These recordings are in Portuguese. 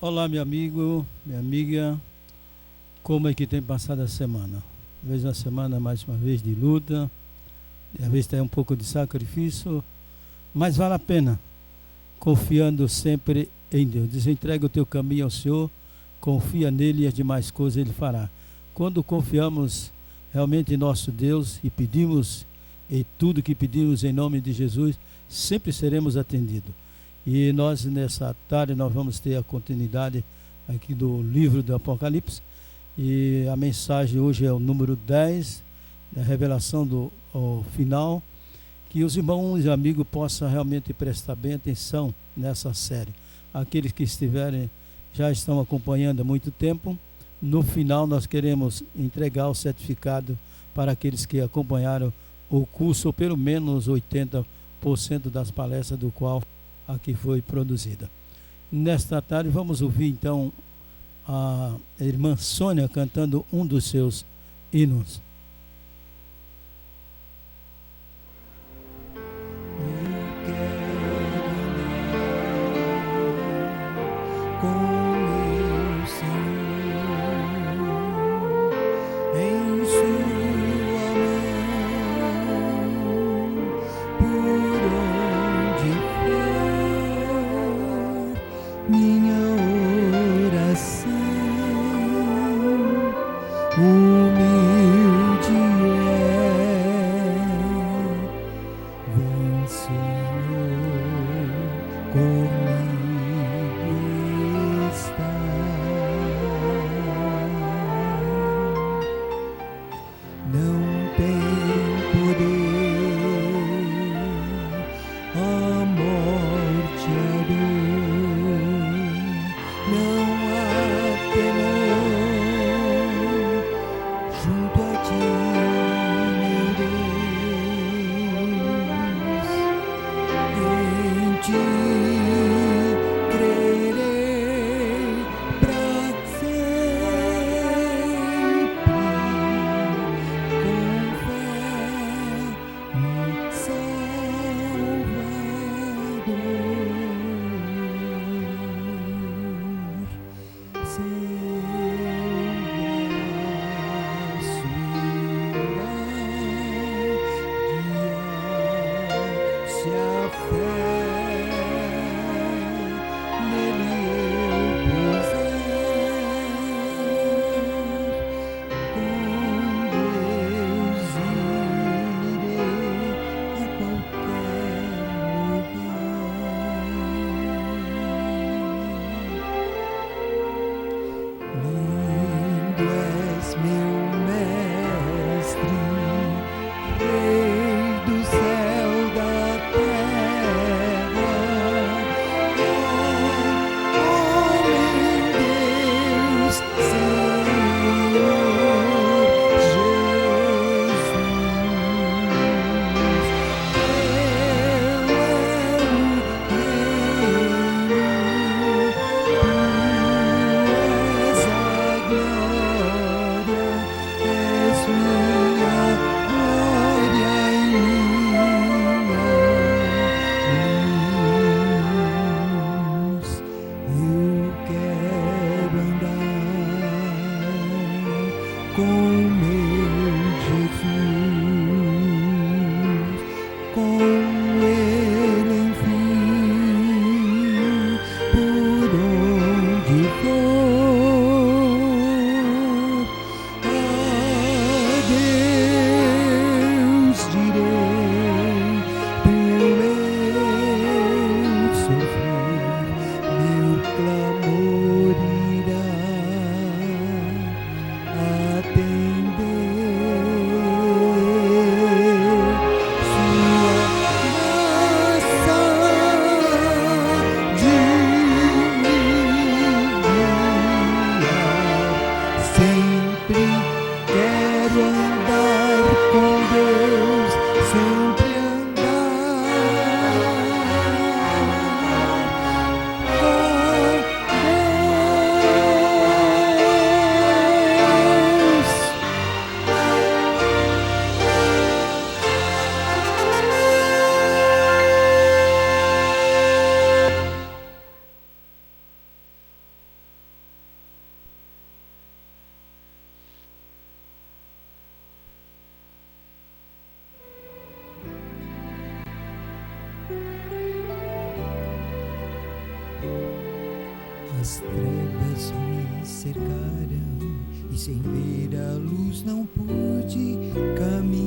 Olá, meu amigo, minha amiga, como é que tem passado a semana? Talvez uma semana mais uma vez de luta, às vezes tem um pouco de sacrifício, mas vale a pena, confiando sempre em Deus. Desentrega o teu caminho ao Senhor, confia nele e as demais coisas ele fará. Quando confiamos realmente em nosso Deus e pedimos, e tudo que pedimos em nome de Jesus, sempre seremos atendidos. E nós nessa tarde nós vamos ter a continuidade aqui do livro do Apocalipse, e a mensagem hoje é o número 10, a revelação do final, que os irmãos e amigos possam realmente prestar bem atenção nessa série. Aqueles que estiverem, já estão acompanhando há muito tempo, no final nós queremos entregar o certificado para aqueles que acompanharam o curso, ou pelo menos 80% das palestras do qual aqui foi produzida. Nesta tarde vamos ouvir então a irmã Sônia cantando um dos seus hinos. As trevas me cercaram e sem ver a luz não pude caminhar.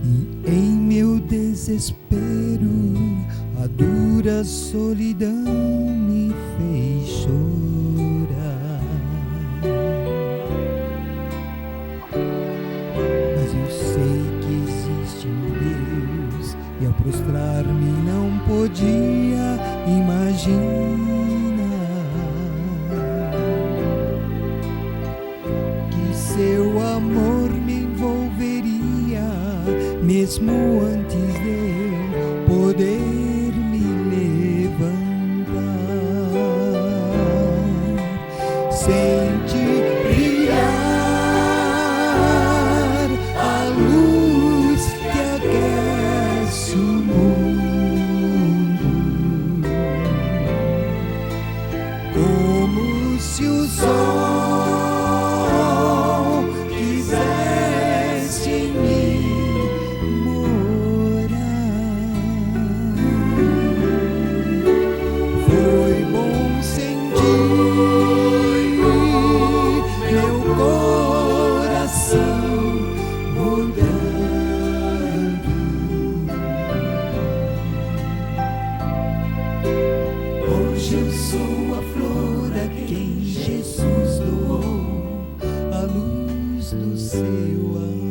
E em meu desespero a dura solidão me fez chorar. Mas eu sei que existe um Deus e ao prostrar-me não podia imaginar que seu amor me envolveria, mesmo antes de eu poder me levantar. Sente brilhar a luz que aquece o mundo, como se o sol quisesse em mim morar. Foi bom sentir meu coração mudando. Hoje eu sou a flor a quem Jesus doou a luz do seu amor.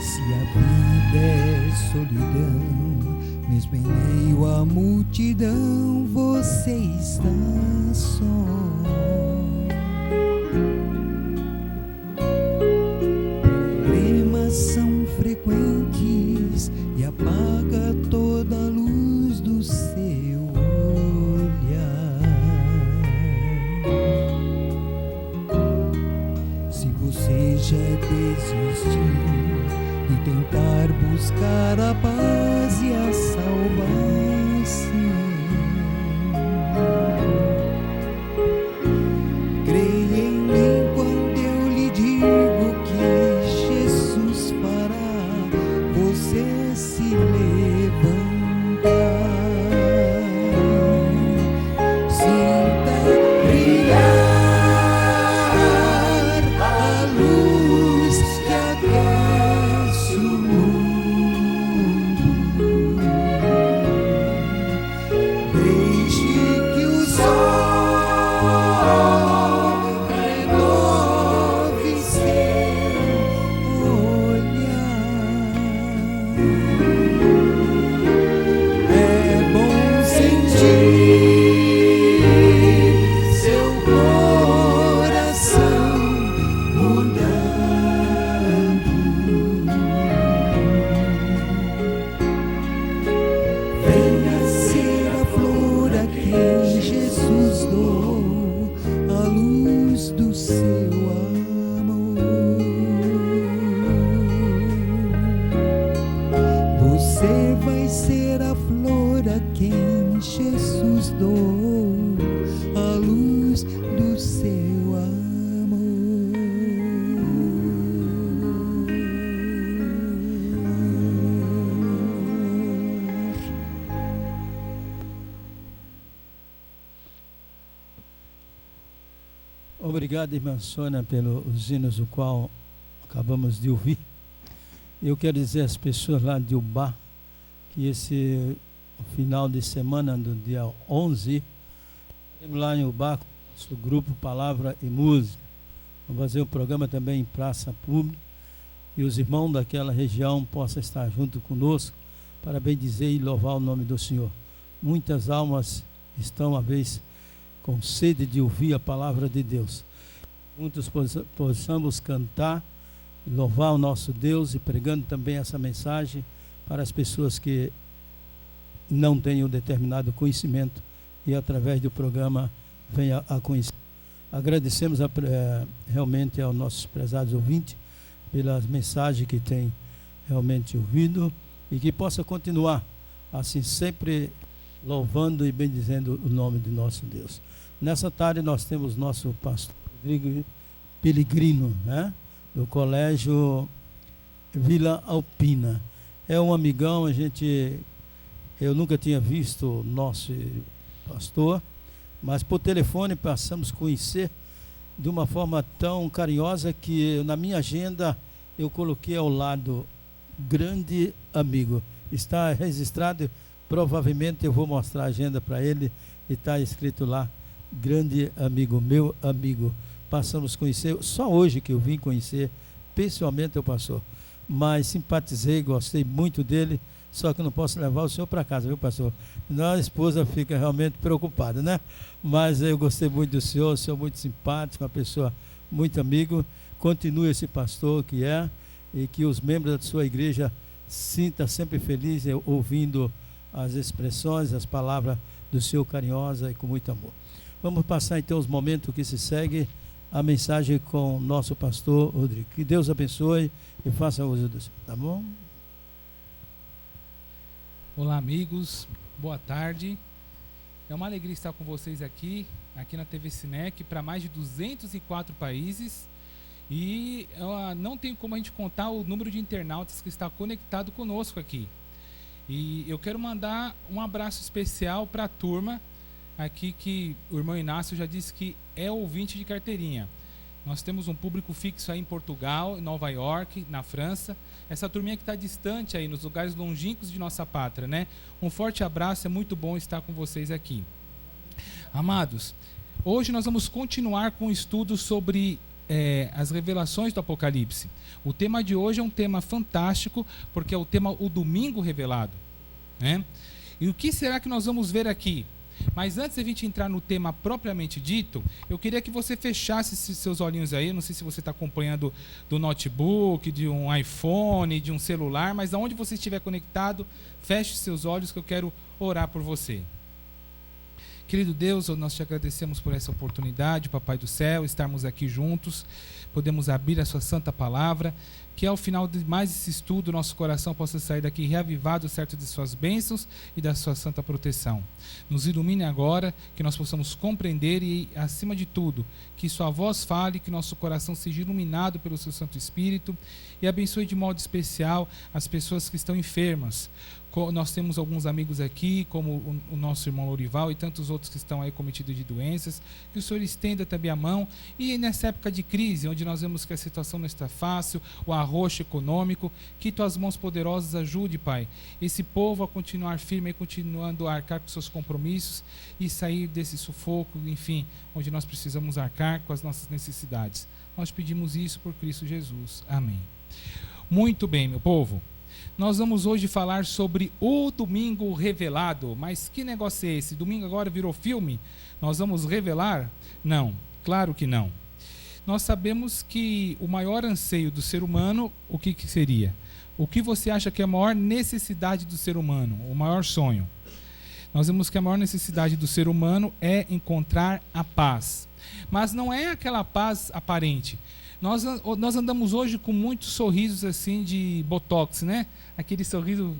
Se a vida é solidão, mesmo em meio à multidão, você está só. Problemas são frequentes e apaga toda a luz do seu olhar. Se você já desistiu e tentar buscar a paz e a salvação, creia em mim quando eu lhe digo que Jesus fará você se levantar. Sinta brilhar a luz que aquece o mundo. Deixe que o sol renove seu olhar. É bom sentir seu coração mudando. Venha ser a flor a quem Jesus doou a luz do seu amor. Você vai ser a flor a quem Jesus doou a luz do seu amor. Obrigado, irmã Sônia, pelos hinos do qual acabamos de ouvir. Eu quero dizer às pessoas lá de Ubá que esse final de semana, do dia 11, estaremos lá em Ubá com o nosso grupo Palavra e Música. Vamos fazer um programa também em praça pública e os irmãos daquela região possam estar junto conosco para bendizer e louvar o nome do Senhor. Muitas almas estão, às vezes, com sede de ouvir a palavra de Deus. Juntos possamos cantar e louvar o nosso Deus e pregando também essa mensagem para as pessoas que não têm um determinado conhecimento e através do programa venha a conhecer. Agradecemos realmente aos nossos prezados ouvintes pelas mensagens que tem realmente ouvido e que possa continuar assim, sempre louvando e bendizendo o nome de nosso Deus. Nessa tarde nós temos nosso pastor Rodrigo Pellegrino, né? Do Colégio Vila Alpina. É um amigão, eu nunca tinha visto o nosso pastor, mas por telefone passamos a conhecer de uma forma tão carinhosa que na minha agenda eu coloquei ao lado grande amigo. Está registrado, provavelmente eu vou mostrar a agenda para ele e está escrito lá, grande amigo, meu amigo. Passamos a conhecer, só hoje que eu vim conhecer pessoalmente o pastor, mas simpatizei, gostei muito dele, só que não posso levar o senhor para casa, viu, pastor? Não, a esposa fica realmente preocupada, né? Mas eu gostei muito do senhor muito simpático, uma pessoa muito amigo. Continue esse pastor que é, e que os membros da sua igreja sintam sempre felizes ouvindo as expressões, as palavras do senhor carinhosa e com muito amor. Vamos passar então os momentos que se seguem, a mensagem com o nosso pastor Rodrigo. Que Deus abençoe e faça uso do senhor, tá bom? Olá, amigos, boa tarde. É uma alegria estar com vocês aqui na TV Sinec, para mais de 204 países. E não tem como a gente contar o número de internautas que está conectado conosco aqui. E eu quero mandar um abraço especial para a turma aqui, que o irmão Inácio já disse que é ouvinte de carteirinha. Nós temos um público fixo aí em Portugal, em Nova York, na França. Essa turminha que está distante aí, nos lugares longínquos de nossa pátria, né? Um forte abraço, é muito bom estar com vocês aqui. Amados, hoje nós vamos continuar com o estudo sobre as revelações do Apocalipse. O tema de hoje é um tema fantástico, porque é o tema O Domingo Revelado, né? E o que será que nós vamos ver aqui? Mas antes de a gente entrar no tema propriamente dito, eu queria que você fechasse seus olhinhos aí. Eu não sei se você está acompanhando do notebook, de um iPhone, de um celular, mas aonde você estiver conectado, feche seus olhos que eu quero orar por você. Querido Deus, nós te agradecemos por essa oportunidade, Papai do céu, estarmos aqui juntos, podemos abrir a sua santa palavra, que ao final de mais esse estudo, nosso coração possa sair daqui reavivado, certo de suas bênçãos e da sua santa proteção. Nos ilumine agora, que nós possamos compreender e, acima de tudo, que sua voz fale, que nosso coração seja iluminado pelo seu Santo Espírito e abençoe de modo especial as pessoas que estão enfermas. Nós temos alguns amigos aqui, como o nosso irmão Lorival e tantos outros que estão aí cometidos de doenças, que o Senhor estenda também a mão. E nessa época de crise, onde nós vemos que a situação não está fácil, o arroxo econômico, que tuas mãos poderosas ajude, Pai, esse povo a continuar firme e continuando a arcar com seus compromissos e sair desse sufoco, enfim, onde nós precisamos arcar com as nossas necessidades. Nós pedimos isso por Cristo Jesus. Amém. Muito bem, meu povo. Nós vamos hoje falar sobre o Domingo Revelado. Mas que negócio é esse? Domingo agora virou filme? Nós vamos revelar? Não, claro que não. Nós sabemos que o maior anseio do ser humano, o que seria? O que você acha que é a maior necessidade do ser humano? O maior sonho? Nós vemos que a maior necessidade do ser humano é encontrar a paz. Mas não é aquela paz aparente. Nós andamos hoje com muitos sorrisos assim de botox, né? Aquele sorriso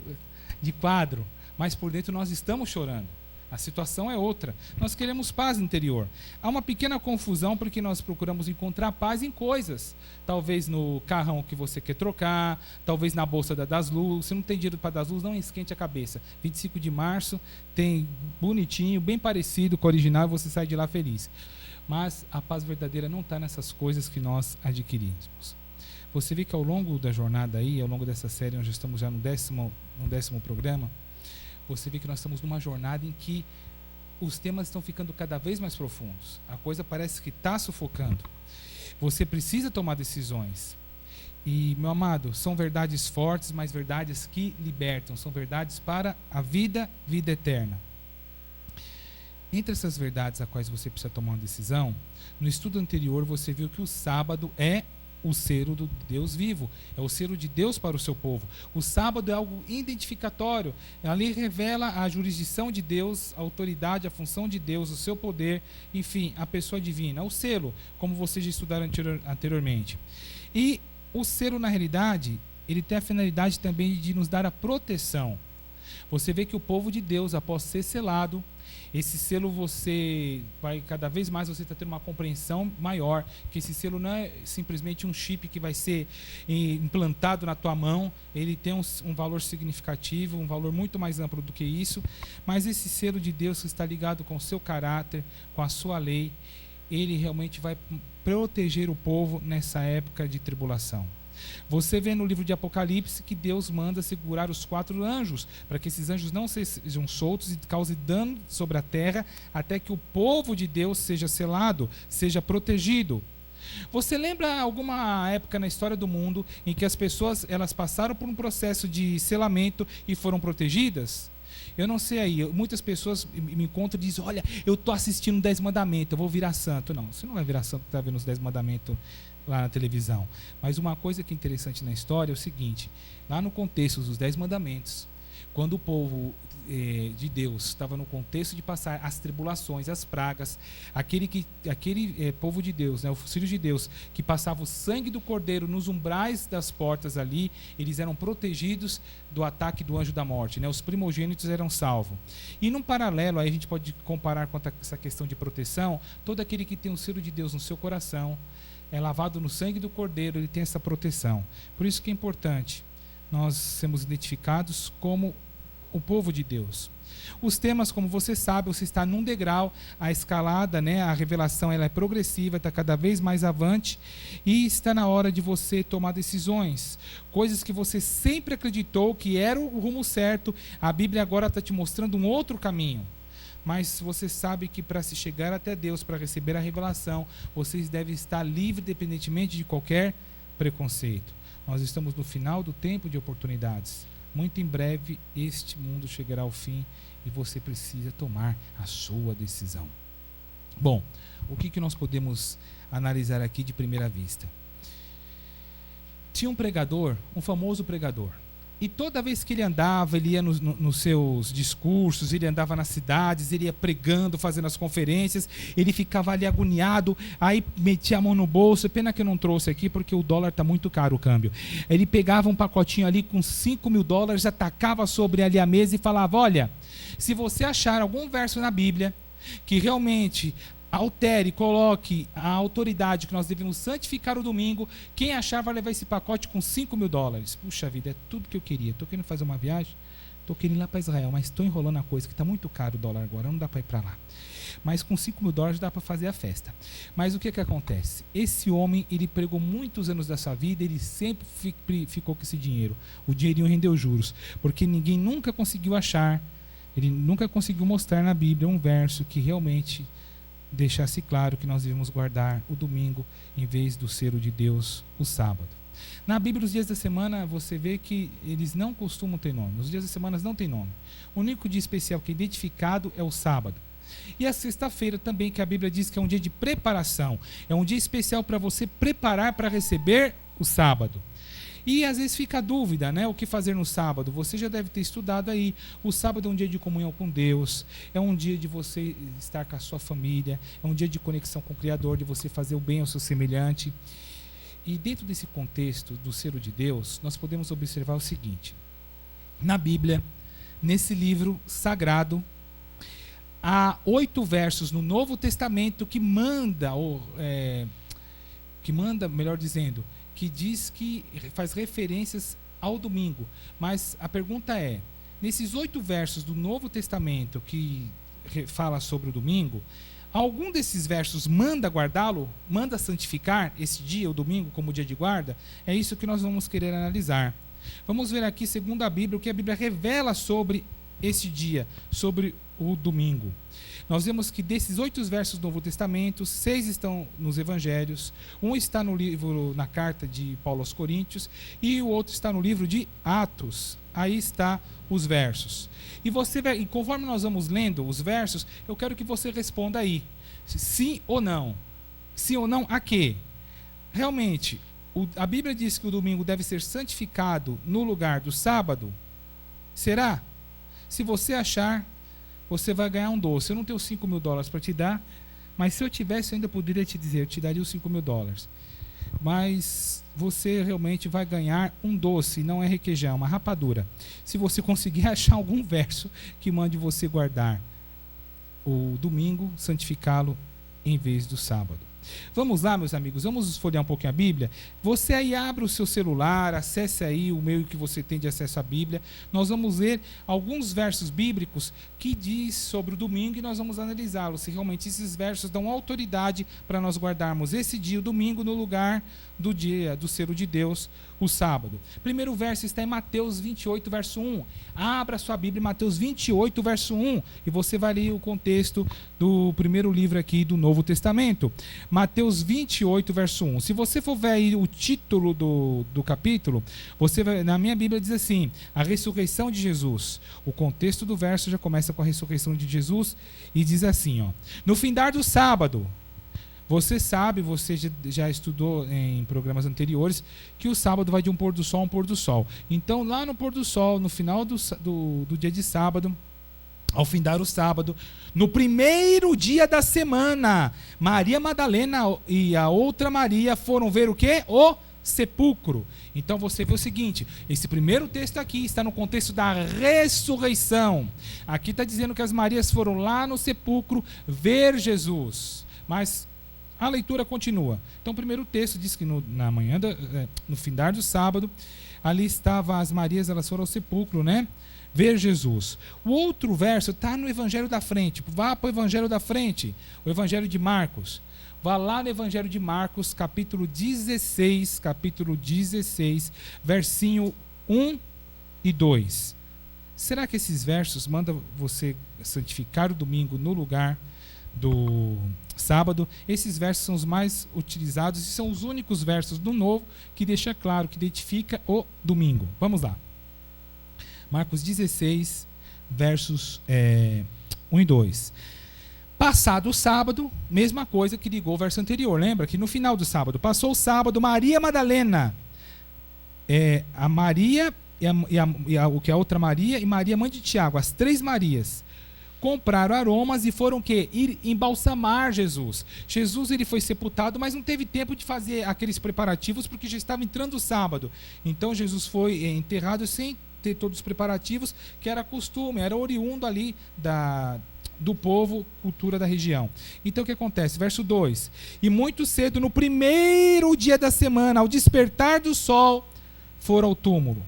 de quadro, mas por dentro nós estamos chorando. A situação é outra. Nós queremos paz interior. Há uma pequena confusão porque nós procuramos encontrar paz em coisas. Talvez no carrão que você quer trocar, talvez na bolsa das luzes. Se não tem dinheiro para das luzes, não esquente a cabeça. 25 de março tem bonitinho, bem parecido com o original, e você sai de lá feliz. Mas a paz verdadeira não está nessas coisas que nós adquirimos. Você vê que ao longo da jornada aí, ao longo dessa série, nós já estamos já no décimo programa, você vê que nós estamos numa jornada em que os temas estão ficando cada vez mais profundos. A coisa parece que está sufocando. Você precisa tomar decisões. E, meu amado, são verdades fortes, mas verdades que libertam. São verdades para a vida eterna. Entre essas verdades a quais você precisa tomar uma decisão, no estudo anterior você viu que o sábado é o selo do Deus vivo, é o selo de Deus para o seu povo. O sábado é algo identificatório, ali revela a jurisdição de Deus, a autoridade, a função de Deus, o seu poder, enfim, a pessoa divina, o selo, como vocês já estudaram anteriormente. E o selo, na realidade, ele tem a finalidade também de nos dar a proteção. Você vê que o povo de Deus, após ser selado, esse selo você vai, cada vez mais você está tendo uma compreensão maior, que esse selo não é simplesmente um chip que vai ser implantado na tua mão, ele tem um valor significativo, um valor muito mais amplo do que isso, mas esse selo de Deus que está ligado com o seu caráter, com a sua lei, ele realmente vai proteger o povo nessa época de tribulação. Você vê no livro de Apocalipse que Deus manda segurar os 4 anjos, para que esses anjos não sejam soltos e causem dano sobre a terra, até que o povo de Deus seja selado, seja protegido. Você lembra alguma época na história do mundo em que as pessoas elas passaram por um processo de selamento e foram protegidas? Eu não sei aí, muitas pessoas me encontram e dizem, olha, eu estou assistindo 10 mandamentos, eu vou virar santo. Não, você não vai virar santo porque está vendo os 10 mandamentos lá na televisão. Mas uma coisa que é interessante na história é o seguinte, lá no contexto dos 10 mandamentos, quando o povo de Deus estava no contexto de passar as tribulações, as pragas, aquele povo de Deus, né, os filhos de Deus, que passava o sangue do cordeiro nos umbrais das portas ali, eles eram protegidos do ataque do anjo da morte, né, os primogênitos eram salvos. E num paralelo, aí a gente pode comparar com essa questão de proteção, todo aquele que tem o selo de Deus no seu coração, é lavado no sangue do cordeiro, ele tem essa proteção. Por isso que é importante nós sermos identificados como o povo de Deus. Os temas, como você sabe, você está num degrau, a escalada, né, a revelação ela é progressiva, está cada vez mais avante, e está na hora de você tomar decisões. Coisas que você sempre acreditou que era o rumo certo, a Bíblia agora está te mostrando um outro caminho. Mas você sabe que para se chegar até Deus, para receber a revelação, vocês devem estar livres, independentemente de qualquer preconceito. Nós estamos no final do tempo de oportunidades. Muito em breve este mundo chegará ao fim e você precisa tomar a sua decisão. Bom, o que nós podemos analisar aqui de primeira vista? Tinha um pregador, um famoso pregador. E toda vez que ele andava, ele ia nos seus discursos, ele andava nas cidades, ele ia pregando, fazendo as conferências, ele ficava ali agoniado, aí metia a mão no bolso, pena que eu não trouxe aqui, porque o dólar está muito caro o câmbio. Ele pegava um pacotinho ali com $5.000, atacava sobre ali a mesa e falava, olha, se você achar algum verso na Bíblia que realmente altere, coloque a autoridade que nós devemos santificar o domingo, quem achar vai levar esse pacote com $5.000. Puxa vida, é tudo que eu queria. Estou querendo fazer uma viagem, estou querendo ir lá para Israel, mas estou enrolando a coisa, que está muito caro o dólar agora, não dá para ir para lá. Mas com $5.000 dá para fazer a festa. Mas o que acontece? Esse homem, ele pregou muitos anos da sua vida, ele sempre ficou com esse dinheiro. O dinheirinho rendeu juros, porque ninguém nunca conseguiu achar, ele nunca conseguiu mostrar na Bíblia um verso que realmente deixasse claro que nós devemos guardar o domingo em vez do selo de Deus, o sábado. Na Bíblia, os dias da semana, você vê que eles não costumam ter nome. Os dias das semanas não têm nome. O único dia especial que é identificado é o sábado. E a sexta-feira também, que a Bíblia diz que é um dia de preparação. É um dia especial para você preparar para receber o sábado. E às vezes fica a dúvida, né? O que fazer no sábado? Você já deve ter estudado aí. O sábado é um dia de comunhão com Deus, é um dia de você estar com a sua família, é um dia de conexão com o Criador, de você fazer o bem ao seu semelhante. E dentro desse contexto do selo de Deus, nós podemos observar o seguinte. Na Bíblia, nesse livro sagrado, há 8 versos no Novo Testamento que diz que faz referências ao domingo. Mas a pergunta é, nesses 8 versos do Novo Testamento que fala sobre o domingo, algum desses versos manda guardá-lo? Manda santificar esse dia, o domingo, como dia de guarda? É isso que nós vamos querer analisar. Vamos ver aqui, segundo a Bíblia, o que a Bíblia revela sobre esse dia, sobre o domingo. Nós vemos que desses 8 versos do Novo Testamento, 6 estão nos Evangelhos, um está no livro, na carta de Paulo aos Coríntios, e o outro está no livro de Atos. Aí está os versos. E conforme nós vamos lendo os versos, eu quero que você responda aí, sim ou não. Sim ou não a quê? Realmente, a Bíblia diz que o domingo deve ser santificado no lugar do sábado? Será? Se você achar, você vai ganhar um doce. Eu não tenho $5.000 para te dar, mas se eu tivesse, eu ainda poderia te dizer, eu te daria os $5.000. mas você realmente vai ganhar um doce, não é requeijão, uma rapadura. Se você conseguir achar algum verso que mande você guardar o domingo, santificá-lo em vez do sábado. Vamos lá, meus amigos, vamos folhear um pouquinho a Bíblia. Você aí abre o seu celular, acesse aí o meio que você tem de acesso à Bíblia. Nós vamos ler alguns versos bíblicos que diz sobre o domingo e nós vamos analisá-los, se realmente esses versos dão autoridade para nós guardarmos esse dia, o domingo, no lugar do dia do selo de Deus, o sábado. Primeiro verso está em Mateus 28, verso 1. Abra sua Bíblia em Mateus 28, verso 1, e você vai ler o contexto do primeiro livro aqui do Novo Testamento. Mateus 28, verso 1. Se você for ver aí o título do capítulo, você vai, na minha Bíblia diz assim, a ressurreição de Jesus. O contexto do verso já começa com a ressurreição de Jesus e diz assim, ó, no findar do sábado. Você sabe, você já estudou em programas anteriores, que o sábado vai de um pôr do sol a um pôr do sol. Então, lá no pôr do sol, no final do dia de sábado, ao findar o sábado, no primeiro dia da semana, Maria Madalena e a outra Maria foram ver o quê? O sepulcro. Então você vê o seguinte, esse primeiro texto aqui está no contexto da ressurreição. Aqui está dizendo que as Marias foram lá no sepulcro ver Jesus. Mas a leitura continua. Então, o primeiro texto diz que no findar do sábado, ali estavam as Marias, elas foram ao sepulcro, né? Ver Jesus. O outro verso está no Evangelho da frente. Vá para o Evangelho da frente, o Evangelho de Marcos. Vá lá no Evangelho de Marcos, capítulo 16, versinho 1 e 2. Será que esses versos mandam você santificar o domingo no lugar do sábado? Esses versos são os mais utilizados e são os únicos versos do Novo que deixa claro, que identifica o domingo. Vamos lá. Marcos 16, versos 1 e 2. Passado o sábado, mesma coisa que ligou o verso anterior. Lembra que no final do sábado, passou o sábado, Maria Madalena, a Maria o que é a outra Maria e Maria, mãe de Tiago, as três Marias, compraram aromas e foram ir embalsamar Jesus. Jesus ele foi sepultado, mas não teve tempo de fazer aqueles preparativos porque já estava entrando o sábado. Então Jesus foi enterrado sem ter todos os preparativos, que era costume, era oriundo ali do povo, cultura da região. Então o que acontece? Verso 2. E muito cedo, no primeiro dia da semana, ao despertar do sol, foram ao túmulo.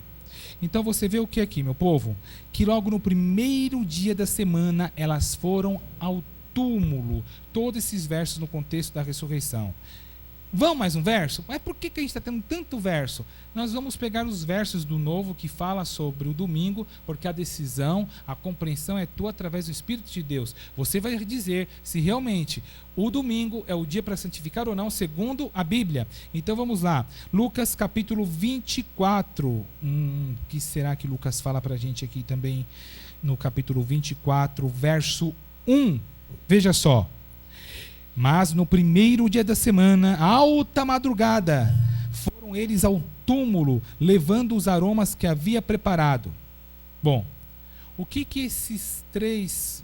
Então você vê o que aqui, meu povo? Que logo no primeiro dia da semana elas foram ao túmulo. Todos esses versos no contexto da ressurreição. Vamos mais um verso? Mas por que a gente está tendo tanto verso? Nós vamos pegar os versos do Novo que fala sobre o domingo, porque a decisão, a compreensão é tua através do Espírito de Deus. Você vai dizer se realmente o domingo é o dia para santificar ou não, segundo a Bíblia. Então vamos lá. Lucas capítulo 24. Que será que Lucas fala para a gente aqui também no capítulo 24, verso 1. Veja só. Mas no primeiro dia da semana, alta madrugada, foram eles ao túmulo, levando os aromas que havia preparado. Bom, o que esses três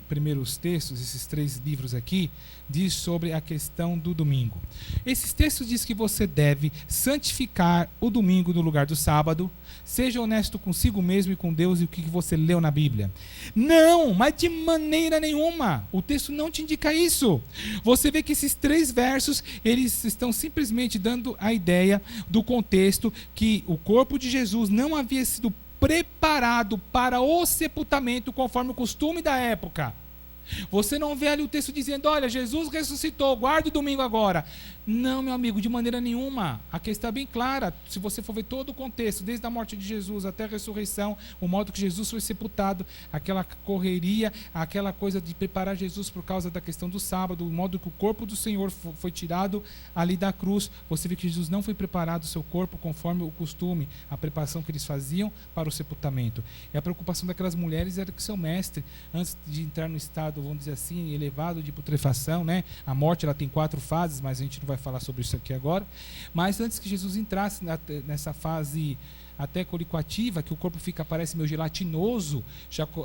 primeiros textos, esses três livros aqui, diz sobre a questão do domingo? Esses textos diz que você deve santificar o domingo no lugar do sábado. Seja honesto consigo mesmo e com Deus e o que você leu na Bíblia. Não, mas de maneira nenhuma. O texto não te indica isso. Você vê que esses três versos, eles estão simplesmente dando a ideia do contexto que o corpo de Jesus não havia sido preparado para o sepultamento conforme o costume da época. Você não vê ali o texto dizendo, olha, Jesus ressuscitou, guarda o domingo agora. Não, meu amigo, de maneira nenhuma. A questão é bem clara. Se você for ver todo o contexto, desde a morte de Jesus até a ressurreição, o modo que Jesus foi sepultado, aquela correria, aquela coisa de preparar Jesus por causa da questão do sábado, o modo que o corpo do Senhor foi tirado ali da cruz, você vê que Jesus não foi preparado o seu corpo conforme o costume, a preparação que eles faziam para o sepultamento. E a preocupação daquelas mulheres era que seu mestre, antes de entrar no estado, vamos dizer assim, elevado de putrefação, né? A morte ela tem 4 fases, mas a gente não vai falar sobre isso aqui agora. Mas antes que Jesus entrasse nessa fase até colicoativa, que o corpo parece meio gelatinoso,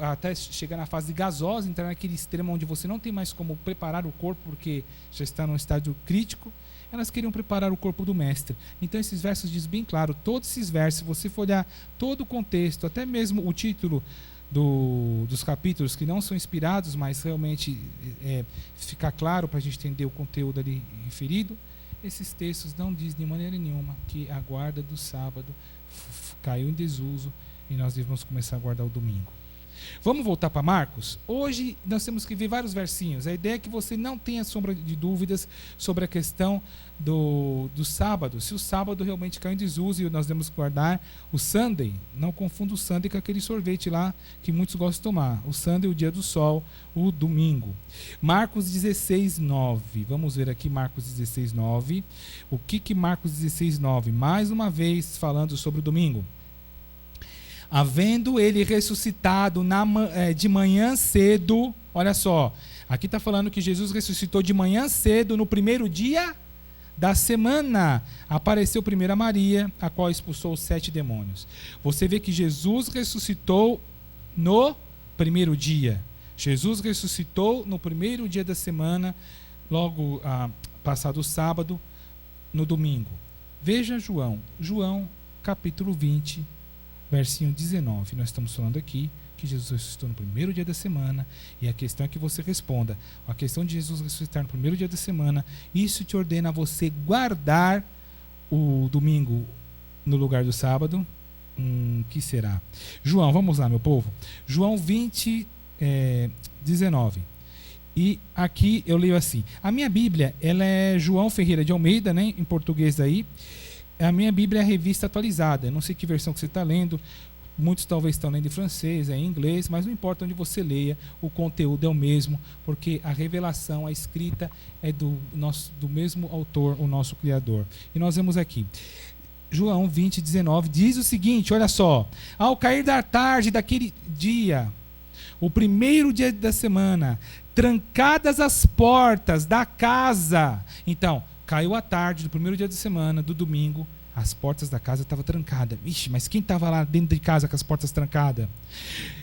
até chegar na fase gasosa, entrar naquele extremo onde você não tem mais como preparar o corpo porque já está num estágio crítico, elas queriam preparar o corpo do mestre. Então esses versos diz bem claro, todos esses versos, se você for olhar todo o contexto, até mesmo o título dos capítulos que não são inspirados, mas realmente ficar claro para a gente entender o conteúdo ali referido, esses textos não dizem de maneira nenhuma que a guarda do sábado caiu em desuso e nós devemos começar a guardar o domingo. Vamos voltar para Marcos? Hoje nós temos que ver vários versinhos. A ideia é que você não tenha sombra de dúvidas sobre a questão do sábado. Se o sábado realmente caiu em desuso e nós devemos guardar o Sunday, não confunda o Sunday com aquele sorvete lá que muitos gostam de tomar. O Sunday é o dia do sol, o domingo. Marcos 16:9. Vamos ver aqui Marcos 16:9. O que Marcos 16:9? Mais uma vez falando sobre o domingo. Havendo ele ressuscitado de manhã cedo, olha só, aqui está falando que Jesus ressuscitou de manhã cedo, no primeiro dia da semana. Apareceu primeiro a Maria, a qual expulsou os 7 demônios. Você vê que Jesus ressuscitou no primeiro dia. Jesus ressuscitou no primeiro dia da semana, logo passado o sábado, no domingo. Veja João capítulo 20, versinho 19, nós estamos falando aqui que Jesus ressuscitou no primeiro dia da semana, e a questão é que você responda, a questão de Jesus ressuscitar no primeiro dia da semana, isso te ordena a você guardar o domingo no lugar do sábado? Que será? João, vamos lá meu povo, João 20, 19, e aqui eu leio assim, a minha Bíblia, ela é João Ferreira de Almeida, né, em português aí. A minha Bíblia é a revista atualizada. Eu não sei que versão que você está lendo. Muitos talvez estão lendo em francês, em inglês, mas não importa onde você leia, o conteúdo é o mesmo, porque a revelação, a escrita é do mesmo autor, o nosso Criador. E nós vemos aqui, João 20, 19, diz o seguinte, olha só. Ao cair da tarde daquele dia, o primeiro dia da semana, trancadas as portas da casa. Então, caiu a tarde do primeiro dia da semana, do domingo, as portas da casa estavam trancadas. Ixi, mas quem estava lá dentro de casa com as portas trancadas?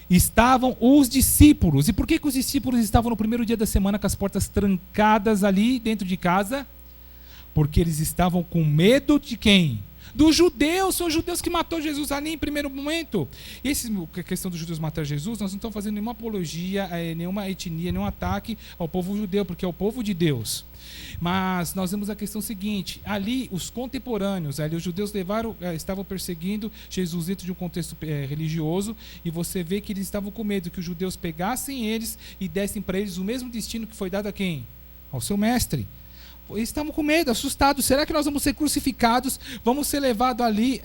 Estavam os discípulos. E por que os discípulos estavam no primeiro dia da semana com as portas trancadas ali dentro de casa? Porque eles estavam com medo de quem? Dos judeus, são os judeus que matou Jesus ali em primeiro momento. A questão dos judeus matar Jesus, nós não estamos fazendo nenhuma apologia, nenhuma etnia, nenhum ataque ao povo judeu, porque é o povo de Deus. Mas nós vemos a questão seguinte, ali os contemporâneos, ali os judeus estavam perseguindo Jesus dentro de um contexto religioso, e você vê que eles estavam com medo que os judeus pegassem eles e dessem para eles o mesmo destino que foi dado a quem? Ao seu mestre. Eles estavam com medo, assustados. Será que nós vamos ser crucificados? Vamos ser levados ali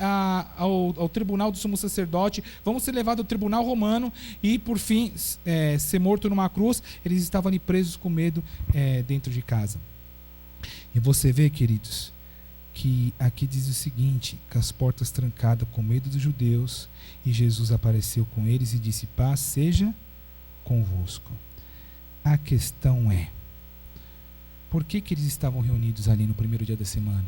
ao tribunal do sumo sacerdote? Vamos ser levados ao tribunal romano e, por fim, ser morto numa cruz? Eles estavam ali presos com medo dentro de casa. E você vê, queridos, que aqui diz o seguinte, com as portas trancadas com medo dos judeus, e Jesus apareceu com eles e disse, paz seja convosco. A questão é, por que eles estavam reunidos ali no primeiro dia da semana?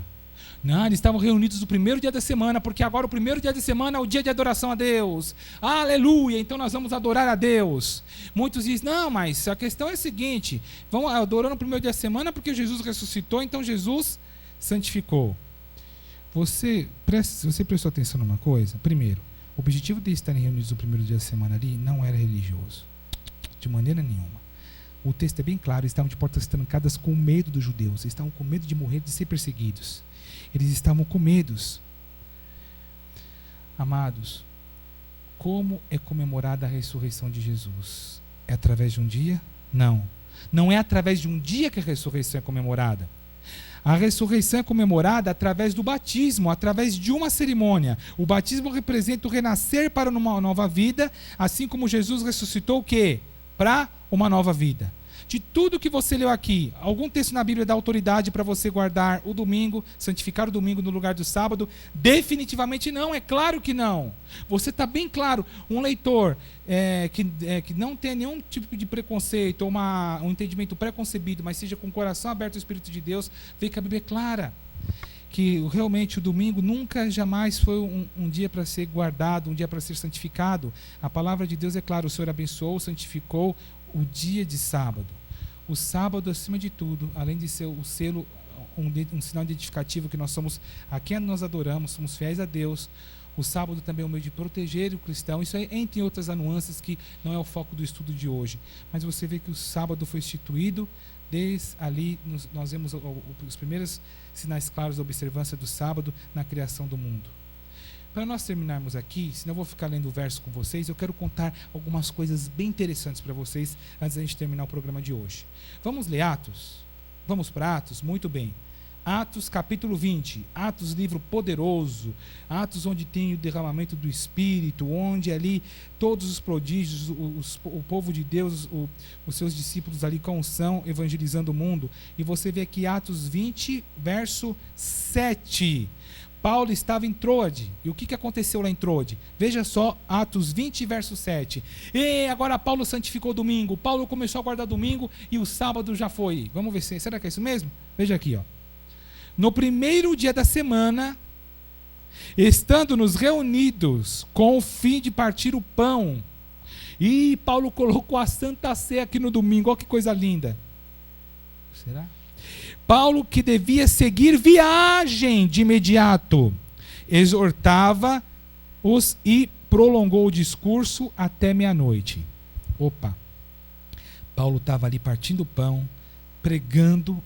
Não, eles estavam reunidos no primeiro dia da semana, porque agora o primeiro dia da semana é o dia de adoração a Deus. Aleluia, então nós vamos adorar a Deus. Muitos dizem, não, mas a questão é a seguinte, vamos adorar no primeiro dia da semana porque Jesus ressuscitou, então Jesus santificou. Você prestou atenção numa coisa? Primeiro, o objetivo de estarem reunidos no primeiro dia da semana ali não era religioso, de maneira nenhuma. O texto é bem claro, eles estavam de portas trancadas com medo dos judeus, eles estavam com medo de morrer, de ser perseguidos. Eles estavam com medos. Amados, como é comemorada a ressurreição de Jesus? É através de um dia? Não. Não é através de um dia que a ressurreição é comemorada. A ressurreição é comemorada através do batismo, através de uma cerimônia. O batismo representa o renascer para uma nova vida, assim como Jesus ressuscitou o quê? Para uma nova vida. De tudo que você leu aqui, algum texto na Bíblia dá autoridade para você guardar o domingo, santificar o domingo no lugar do sábado? Definitivamente não, é claro que não. Você está bem claro, um leitor que não tenha nenhum tipo de preconceito ou um entendimento preconcebido, mas seja com o coração aberto ao Espírito de Deus, vê que a Bíblia é clara. Que realmente o domingo nunca, jamais foi um dia para ser guardado, um dia para ser santificado. A palavra de Deus é clara, o Senhor abençoou, santificou o dia de sábado. O sábado, acima de tudo, além de ser o selo um sinal identificativo que nós somos a quem nós adoramos, somos fiéis a Deus. O sábado também é um meio de proteger o cristão. Isso aí, entre outras nuances que não é o foco do estudo de hoje. Mas você vê que o sábado foi instituído. Desde ali, nós vemos os primeiros sinais claros da observância do sábado na criação do mundo. Para nós terminarmos aqui, senão eu vou ficar lendo o verso com vocês, eu quero contar algumas coisas bem interessantes para vocês antes da gente terminar o programa de hoje. Vamos ler Atos? Vamos para Atos? Muito bem. Atos capítulo 20, Atos livro poderoso, Atos onde tem o derramamento do Espírito, onde ali todos os prodígios, o povo de Deus, os seus discípulos ali com unção, evangelizando o mundo. E você vê aqui Atos 20, verso 7. Paulo estava em Troade. E o que aconteceu lá em Troade? Veja só, Atos 20, verso 7. E agora Paulo santificou domingo. Paulo começou a guardar domingo e o sábado já foi. Vamos ver, será que é isso mesmo? Veja aqui, ó. No primeiro dia da semana, estando-nos reunidos com o fim de partir o pão. E Paulo colocou a Santa Ceia aqui no domingo. Olha que coisa linda. Será? Paulo, que devia seguir viagem de imediato, exortava-os e prolongou o discurso até meia-noite. Opa! Paulo estava ali partindo o pão, pregando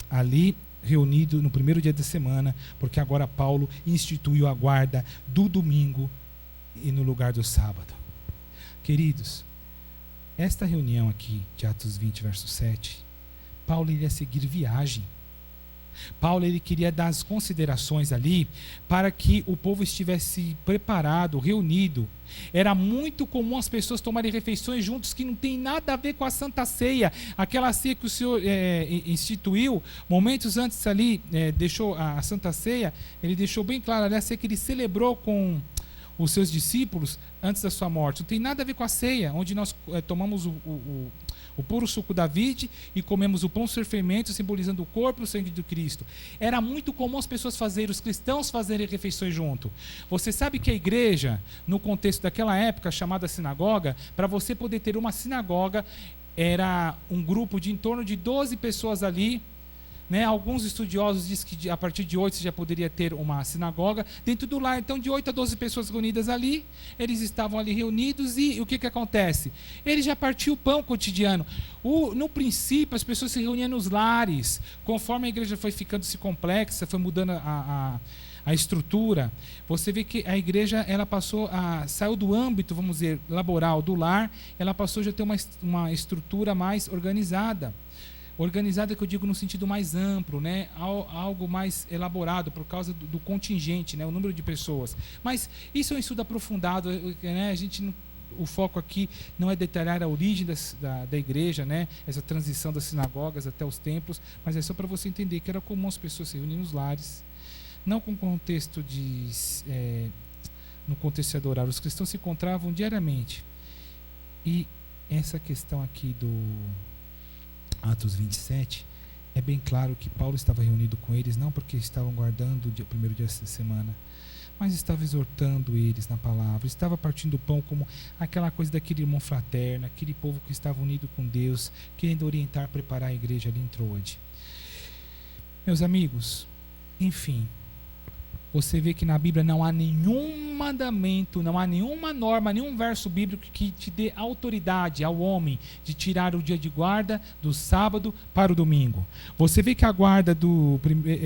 ali, reunido no primeiro dia da semana, porque agora Paulo instituiu a guarda do domingo e no lugar do sábado. Queridos, esta reunião aqui de Atos 20, verso 7, Paulo iria seguir viagem. Paulo ele queria dar as considerações ali para que o povo estivesse preparado, reunido. Era muito comum as pessoas tomarem refeições juntos que não tem nada a ver com a Santa Ceia. Aquela ceia que o Senhor instituiu, momentos antes ali, deixou a Santa Ceia, ele deixou bem claro, ali a ceia que ele celebrou com os seus discípulos antes da sua morte. Não tem nada a ver com a ceia, onde nós tomamos o puro suco da vide e comemos o pão sem fermento, simbolizando o corpo e o sangue do Cristo. Era muito comum as pessoas fazerem, os cristãos fazerem refeições junto. Você sabe que a igreja, no contexto daquela época, chamada sinagoga, para você poder ter uma sinagoga, era um grupo de em torno de 12 pessoas ali, né? Alguns estudiosos dizem que a partir de 8 você já poderia ter uma sinagoga dentro do lar. Então de 8 a 12 pessoas reunidas ali, eles estavam ali reunidos e o que acontece? Eles já partiam o pão cotidiano. No princípio as pessoas se reuniam nos lares. Conforme a igreja foi ficando-se complexa, foi mudando a estrutura, você vê que a igreja ela saiu do âmbito, vamos dizer, laboral do lar, ela passou já a ter uma estrutura mais organizada. Organizada que eu digo no sentido mais amplo, né? Algo mais elaborado por causa do contingente, né? O número de pessoas. Mas isso é um estudo aprofundado, né? O foco aqui não é detalhar a origem da igreja, né? Essa transição das sinagogas até os templos, mas é só para você entender que era comum as pessoas se reunirem nos lares, não com contexto no contexto de adorar. Os cristãos se encontravam diariamente. E essa questão aqui do Atos 27, é bem claro que Paulo estava reunido com eles, não porque estavam guardando o primeiro dia da semana, mas estava exortando eles na palavra, estava partindo o pão como aquela coisa daquele irmão fraterno, aquele povo que estava unido com Deus, querendo orientar, preparar a igreja ali em Troade. Meus amigos, enfim, você vê que na Bíblia não há nenhum mandamento, não há nenhuma norma, nenhum verso bíblico que te dê autoridade ao homem de tirar o dia de guarda do sábado para o domingo. Você vê que a guarda do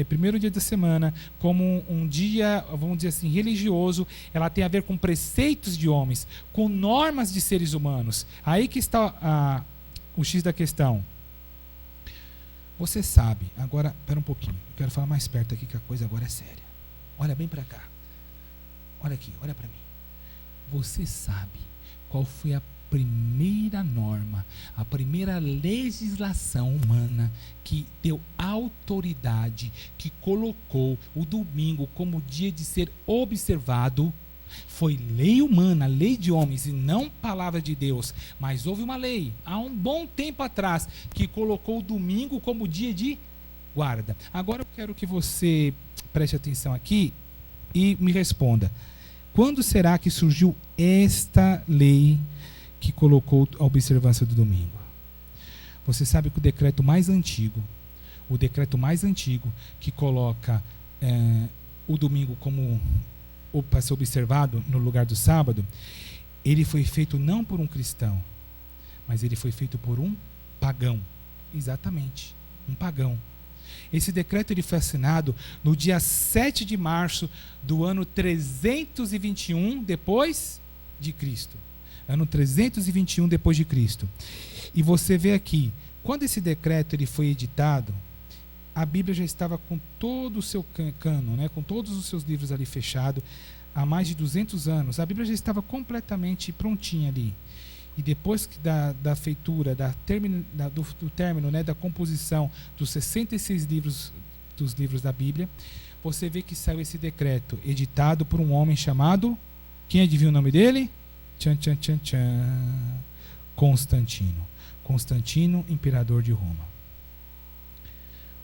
primeiro dia da semana, como um dia, vamos dizer assim, religioso, ela tem a ver com preceitos de homens, com normas de seres humanos. Aí que está o X da questão. Você sabe, agora, espera um pouquinho, eu quero falar mais perto aqui que a coisa agora é séria. Olha bem para cá. Olha aqui, olha para mim. Você sabe qual foi a primeira norma, a primeira legislação humana que deu autoridade, que colocou o domingo como dia de ser observado? Foi lei humana, lei de homens e não palavra de Deus. Mas houve uma lei, há um bom tempo atrás, que colocou o domingo como dia de guarda. Agora eu quero que você preste atenção aqui e me responda. Quando será que surgiu esta lei que colocou a observância do domingo? Você sabe que o decreto mais antigo, o decreto mais antigo que coloca o domingo como para ser observado no lugar do sábado, ele foi feito não por um cristão, mas ele foi feito por um pagão. Exatamente, um pagão. Esse decreto ele foi assinado no dia 7 de março do ano 321 depois de Cristo. Ano 321 depois de Cristo. E você vê aqui, quando esse decreto ele foi editado, a Bíblia já estava com todo o seu cânon, né, com todos os seus livros ali fechados, há mais de 200 anos. A Bíblia já estava completamente prontinha ali. E depois da feitura, do término, né, da composição dos 66 livros, dos livros da Bíblia, você vê que saiu esse decreto, editado por um homem chamado, quem adivinha o nome dele? Constantino. Constantino, imperador de Roma.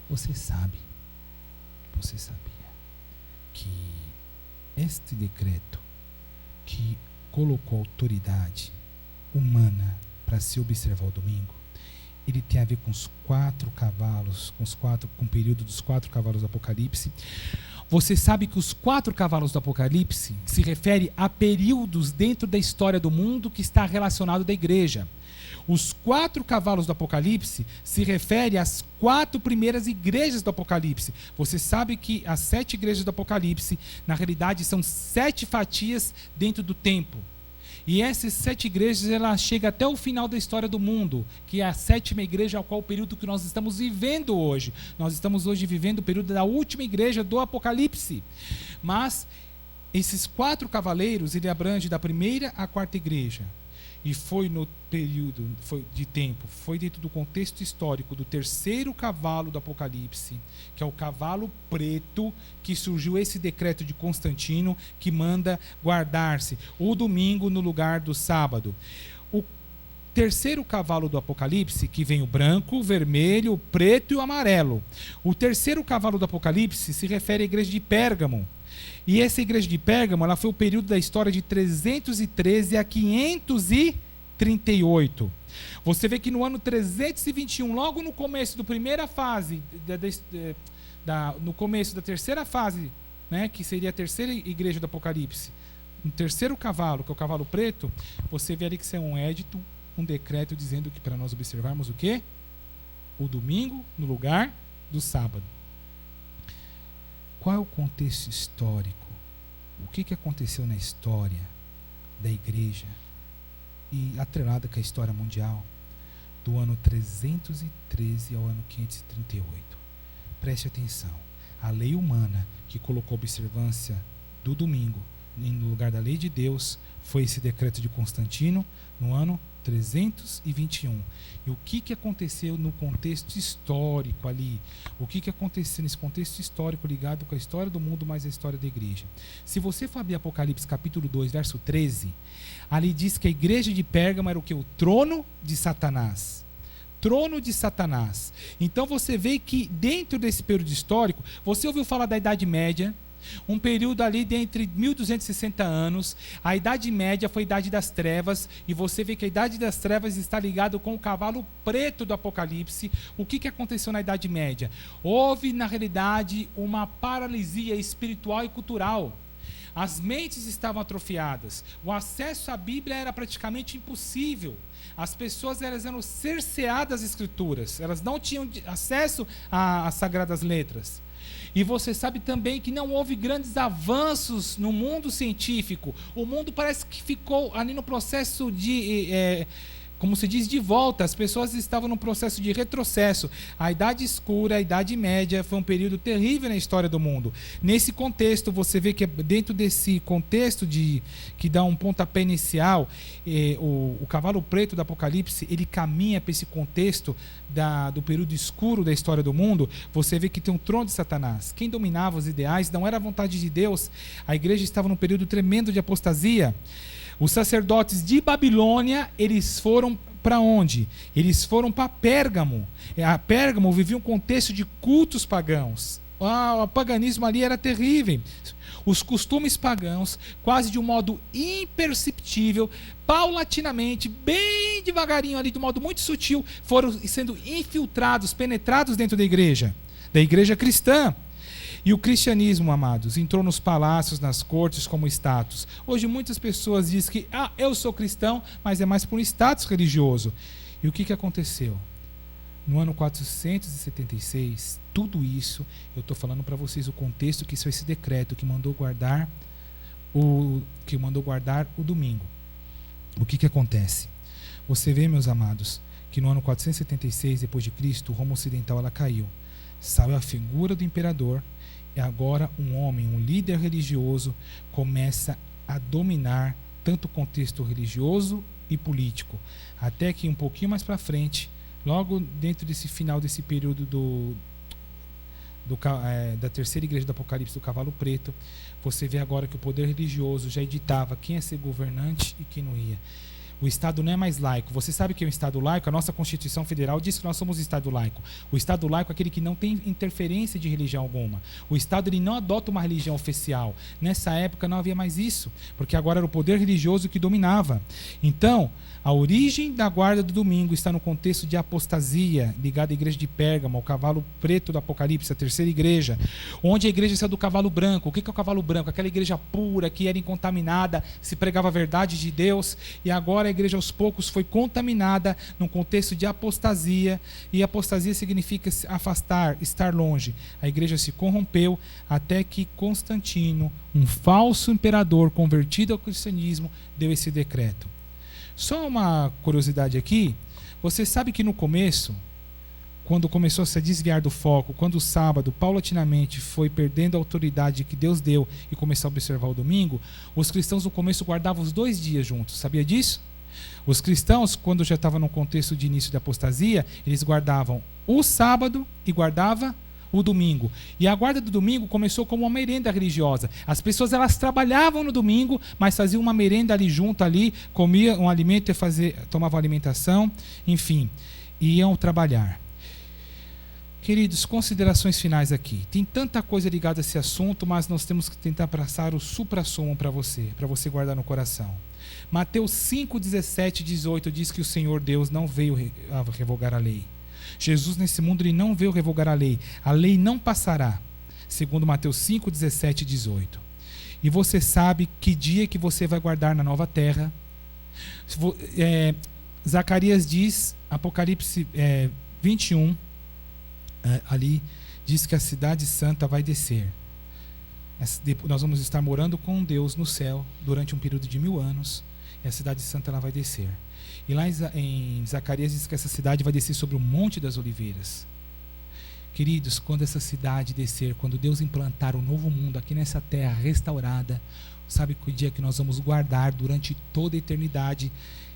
Você sabia que este decreto que colocou autoridade humana para se observar o domingo, ele tem a ver com os 4 cavalos, com o período dos 4 cavalos do Apocalipse. Você sabe que os 4 cavalos do Apocalipse se refere a períodos dentro da história do mundo que está relacionado da igreja. Os 4 cavalos do Apocalipse se refere às 4 primeiras igrejas do Apocalipse. Você sabe que as 7 igrejas do Apocalipse, na realidade, são 7 fatias dentro do tempo. E essas 7 igrejas, ela chega até o final da história do mundo, que é a 7ª igreja, ao qual o período que nós estamos vivendo hoje. Nós estamos hoje vivendo o período da última igreja do Apocalipse. Mas esses 4 cavaleiros, ele abrange da 1ª à 4ª igreja. E foi no período de tempo, foi dentro do contexto histórico do 3º cavalo do Apocalipse, que é o cavalo preto, que surgiu esse decreto de Constantino, que manda guardar-se o domingo no lugar do sábado. O 3º cavalo do Apocalipse, que vem o branco, o vermelho, o preto e o amarelo. O 3º cavalo do Apocalipse se refere à igreja de Pérgamo. E essa igreja de Pérgamo, ela foi o período da história de 313 a 538. Você vê que no ano 321, logo no começo da primeira fase, no começo da 3ª fase, né, que seria a 3ª igreja do Apocalipse, no 3º cavalo, que é o cavalo preto, você vê ali que isso é um édito, um decreto dizendo que para nós observarmos o quê? O domingo no lugar do sábado. Qual é o contexto histórico? O que aconteceu na história da igreja e atrelada com a história mundial do ano 313 ao ano 538? Preste atenção. A lei humana que colocou a observância do domingo no lugar da lei de Deus foi esse decreto de Constantino no ano 321. E o que aconteceu no contexto histórico ali? O que aconteceu nesse contexto histórico ligado com a história do mundo, mais a história da igreja? Se você for abrir Apocalipse capítulo 2, verso 13, ali diz que a igreja de Pérgamo era o que? O trono de Satanás. Trono de Satanás. Então você vê que dentro desse período histórico, você ouviu falar da Idade Média, um período ali de entre 1260 anos. A Idade Média foi a Idade das Trevas, e você vê que a Idade das Trevas está ligado com o cavalo preto do Apocalipse. O que aconteceu na Idade Média? Houve, na realidade, uma paralisia espiritual e cultural. As mentes estavam atrofiadas. O acesso à Bíblia era praticamente impossível. As pessoas eram cerceadas das Escrituras. Elas não tinham acesso às Sagradas Letras. E você sabe também que não houve grandes avanços no mundo científico. O mundo parece que ficou ali no processo de, como se diz, de volta. As pessoas estavam no processo de retrocesso. A Idade Escura, a Idade Média, foi um período terrível na história do mundo. Nesse contexto, você vê que dentro desse contexto que dá um pontapé inicial, o cavalo preto do Apocalipse, ele caminha para esse contexto do período escuro da história do mundo. Você vê que tem um trono de Satanás. Quem dominava os ideais não era a vontade de Deus. A igreja estava num período tremendo de apostasia. Os sacerdotes de Babilônia, eles foram para onde? Eles foram para Pérgamo. A Pérgamo vivia um contexto de cultos pagãos. O paganismo ali era terrível. Os costumes pagãos, quase de um modo imperceptível, paulatinamente, bem devagarinho ali, de um modo muito sutil, foram sendo infiltrados, penetrados dentro da igreja cristã. E o cristianismo, amados, entrou nos palácios, nas cortes como status. Hoje muitas pessoas dizem que eu sou cristão, mas é mais por um status religioso. E o que aconteceu? No ano 476, tudo isso, eu estou falando para vocês o contexto que isso é esse decreto que mandou guardar o domingo. O que acontece? Você vê, meus amados, que no ano 476 depois de Cristo, Roma Ocidental ela caiu. Saiu a figura do imperador e agora um homem, um líder religioso, começa a dominar tanto o contexto religioso e político, até que um pouquinho mais para frente, logo dentro desse final desse período da terceira igreja do Apocalipse do Cavalo Preto, você vê agora que o poder religioso já editava quem ia ser governante e quem não ia. O Estado não é mais laico. Você sabe que é um Estado laico? A nossa Constituição Federal diz que nós somos Estado laico. O Estado laico é aquele que não tem interferência de religião alguma. O Estado ele não adota uma religião oficial. Nessa época não havia mais isso, porque agora era o poder religioso que dominava. Então, a origem da guarda do domingo está no contexto de apostasia, ligada à igreja de Pérgamo, ao cavalo preto do Apocalipse, a terceira igreja, onde a igreja saiu do cavalo branco. O que é o cavalo branco? Aquela igreja pura, que era incontaminada, se pregava a verdade de Deus, e agora a igreja aos poucos foi contaminada num contexto de apostasia, e apostasia significa se afastar, estar longe. A igreja se corrompeu até que Constantino, um falso imperador convertido ao cristianismo, deu esse decreto. Só uma curiosidade aqui, você sabe que no começo, quando começou a se desviar do foco, quando o sábado paulatinamente foi perdendo a autoridade que Deus deu e começou a observar o domingo, os cristãos no começo guardavam os 2 dias juntos, sabia disso? Os cristãos, quando já estavam no contexto de início da apostasia, eles guardavam o sábado e guardavam o domingo. E a guarda do domingo começou como uma merenda religiosa. As pessoas elas trabalhavam no domingo, mas faziam uma merenda ali junto, ali, comiam um alimento e tomavam alimentação, enfim, iam trabalhar. Queridos, considerações finais aqui. Tem tanta coisa ligada a esse assunto, mas nós temos que tentar passar o supra-sumo para você guardar no coração. Mateus 5, 17 e 18 diz que o Senhor Deus não veio revogar a lei. Jesus nesse mundo ele não veio revogar a lei não passará, segundo Mateus 5, 17 e 18. E você sabe que dia que você vai guardar na nova terra. Zacarias diz, Apocalipse 21, ali diz que a cidade santa vai descer. Nós vamos estar morando com Deus no céu durante um período de 1000 anos, e a cidade santa ela vai descer. E lá em Zacarias diz que essa cidade vai descer sobre o Monte das Oliveiras. Queridos, quando essa cidade descer, quando Deus implantar um novo mundo aqui nessa terra restaurada, sabe que o dia que nós vamos guardar durante toda a eternidade?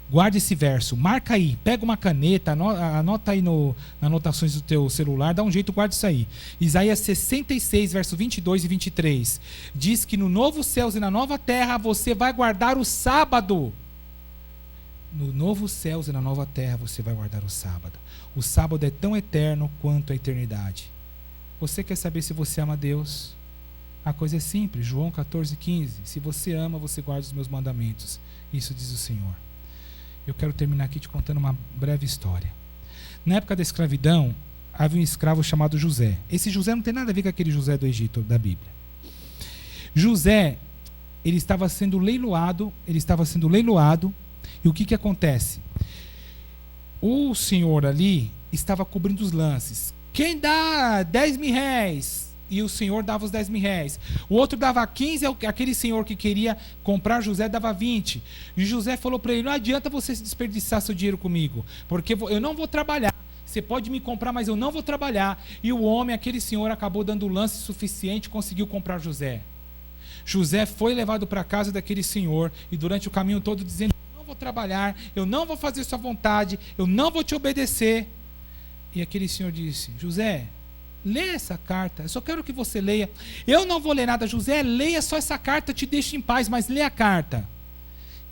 Guarde esse verso, marca aí, pega uma caneta, anota aí nas anotações do teu celular, dá um jeito, guarda isso aí. Isaías 66, verso 22 e 23, diz que no novo céus e na nova terra você vai guardar o sábado. No novo céus e na nova terra você vai guardar o sábado. O sábado é tão eterno quanto a eternidade. Você quer saber se você ama Deus? A coisa é simples, João 14,15. Se você ama, você guarda os meus mandamentos. Isso diz o Senhor. Eu quero terminar aqui te contando uma breve história. Na época da escravidão, havia um escravo chamado José. Esse José não tem nada a ver com aquele José do Egito, da Bíblia. José, ele estava sendo leiloado, e o que acontece? O senhor ali estava cobrindo os lances. Quem dá 10 mil reais? E o senhor dava os 10 mil reais. O outro dava 15, aquele senhor que queria comprar José dava 20. E José falou para ele, não adianta você desperdiçar seu dinheiro comigo, porque eu não vou trabalhar. Você pode me comprar, mas eu não vou trabalhar. E o homem, aquele senhor, acabou dando lance suficiente, conseguiu comprar José. José foi levado para a casa daquele senhor, e durante o caminho todo dizendo, vou trabalhar, eu não vou fazer sua vontade, eu não vou te obedecer. E aquele senhor disse, José, lê essa carta, eu só quero que você leia. Eu não vou ler nada, José, leia só essa carta, eu te deixo em paz, mas lê a carta.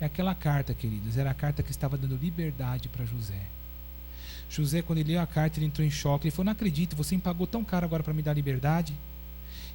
E aquela carta, queridos, era a carta que estava dando liberdade para José. José, quando ele leu a carta, ele entrou em choque, ele falou, não acredito, você me pagou tão caro agora para me dar liberdade?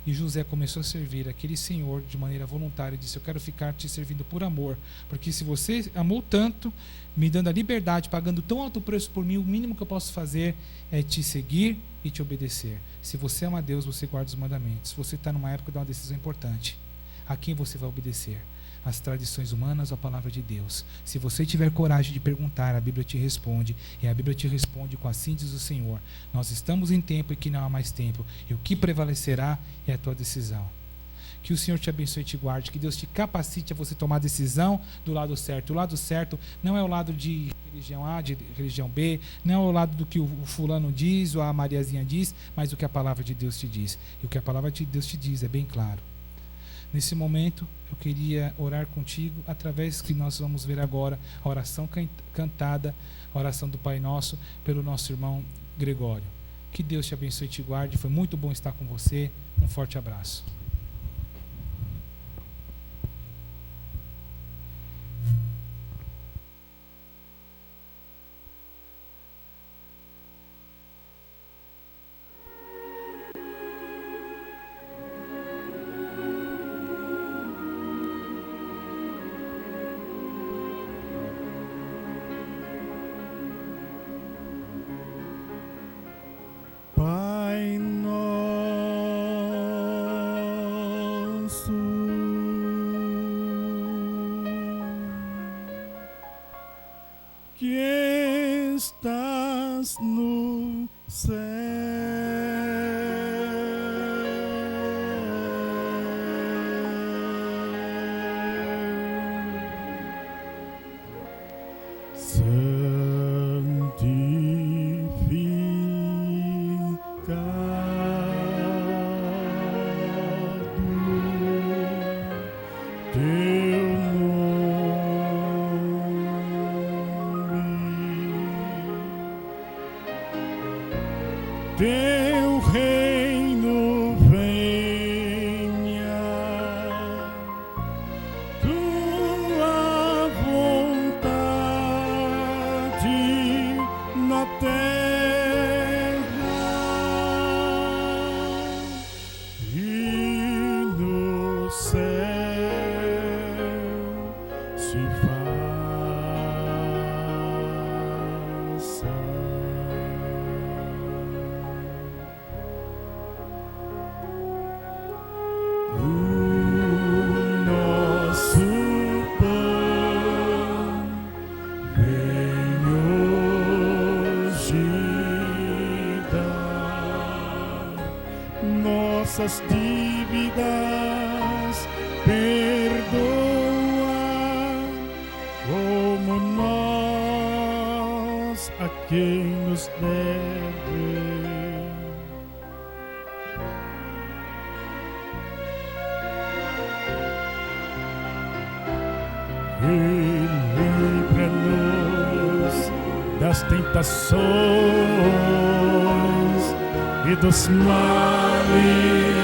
E José começou a servir aquele senhor de maneira voluntária e disse: eu quero ficar te servindo por amor, porque se você amou tanto, me dando a liberdade, pagando tão alto preço por mim, o mínimo que eu posso fazer é te seguir e te obedecer. Se você ama a Deus, você guarda os mandamentos. Se você está numa época de uma decisão importante, a quem você vai obedecer? As tradições humanas ou a palavra de Deus? Se você tiver coragem de perguntar, a Bíblia te responde, e a Bíblia te responde com assim diz o Senhor: nós estamos em tempo e que não há mais tempo, e o que prevalecerá é a tua decisão. Que o Senhor te abençoe e te guarde, que Deus te capacite a você tomar a decisão do lado certo. O lado certo não é o lado de religião A, de religião B, não é o lado do que o fulano diz ou a Mariazinha diz, mas o que a palavra de Deus te diz. E o que a palavra de Deus te diz é bem claro. Nesse momento, eu queria orar contigo através que nós vamos ver agora a oração cantada, a oração do Pai Nosso, pelo nosso irmão Gregório. Que Deus te abençoe e te guarde. Foi muito bom estar com você. Um forte abraço. Pai nosso que estás no teu reino venha, tua vontade na terra e no céu se faça. Nossas dívidas perdoa, como nós a quem nos deve. E livra-nos das tentações e dos males